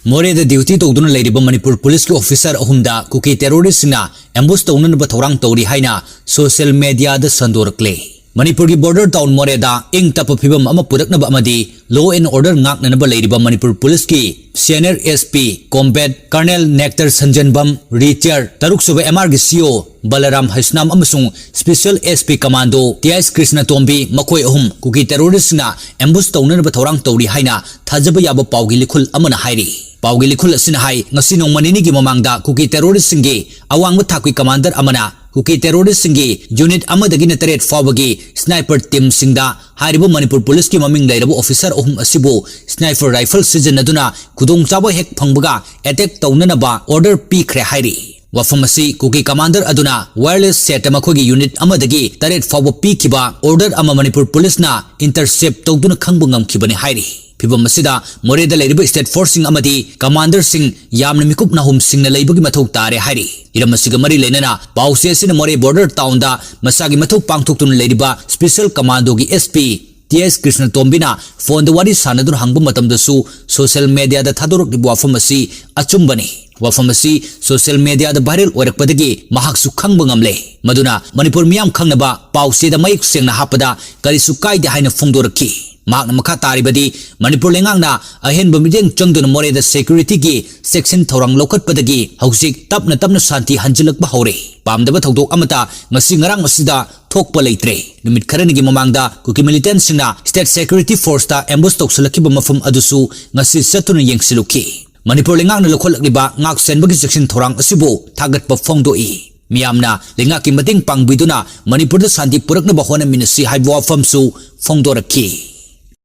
मोरे द ड्यूटी तौदुना लेरिबा मणिपुर पुलिस के ऑफिसर अहुमदा कुकी टेरोरिस्टना एम्बुश तौननबा थौरांग तौरी हाइना सोशल मीडिया द संदोरक्ले मणिपुर की बॉर्डर टाउन मोरेदा इंग तप फिबम अमा पुरकनबा अमदी लॉ एंड ऑर्डर ngaknanaba लेरिबा मणिपुर पुलिस की senior SP combat colonel Nectar Sanjenbam retire तरुक एमआर की सीओ बलराम हसनाम अमसुंग special SP commando TS Krishna Tombi मखोय अहुम कुकी टेरोरिस्टना एम्बुश तौननबा थौरांग तौरी हाइना थाजबा याबा पावगी लिखुल अमना हाइरी पावगी लिखुल असिना high ngasi nongmanini gi mamangda kuki terrorist singi awangba thakui commander amana kuki terrorist singi unit amadagi na taret fawagi sniper team singda hairibo manipur police ki maming lairabo officer ohum asibo sniper rifle sijanaduna khudong chaba hek phangbaga attack taunanaba order pikhre hairi wafam asi kuki commander aduna wireless set amakogi unit amadagi taret fawba pikhiba order ama manipur police na intercept tawduna khangbu ngamkhibani hairi फिबम मसिदा मोरेदा लेरिबा state force सिंग अमदी commander सिंग यामन मिकुप नाहुम सिंग लेबगी मथौ तारे हाइरी इरम मसिगा मरी लेनना पाउसे सिन मोरे बॉर्डर टाउन दा मसागी मथौ पांगथोक्तुन लेरिबा स्पेशल कमांडो की एसपी टीएस कृष्ण तोम्बिना फोन द वारी सानदुन हंगबु मतमदसु सोशल मीडिया दा थादोरक वाफम असि अचुंबनी वाफम असि सोशल मीडिया दा वायरल ओरकपदगी महाक्सु खंगबु ngamle मदुना मणिपुर मियाम खंगनबा पाउसे दा मयक सेंगना हापदा करिसु काइदे हाइना फोंदोरखी मागना मखा तारिबदी मणिपुर लेंगांगना अहेनब मिदेंग चंगदुन मोरेदा सिक्योरिटी की सेक्शन थौरांग लौखटपदगी हौसिक तपना तपना शांति हंजिलकबा हौरे पामदबा थौदोक अमता ngasi ngarang masida थोकपा लेत्रे निमित खरनिगी ममांगदा कुकी मिलिटेंट सिंगना स्टेट सिक्योरिटी फोर्स ता एम्बुश तौसलखिबा मफम अदुसु ngasi सतुन येंगसिलुखी मणिपुर लेंगांगना लखोलकलिबा ngak senbagi section थौरांग असिबो थागतपा फोंगदोई मियामना लेंगा की मतेंग पांगबिदुना मणिपुर दा शांति पुरकनबा होना मिनसी हाइबो वफमसु फोंगदोरखी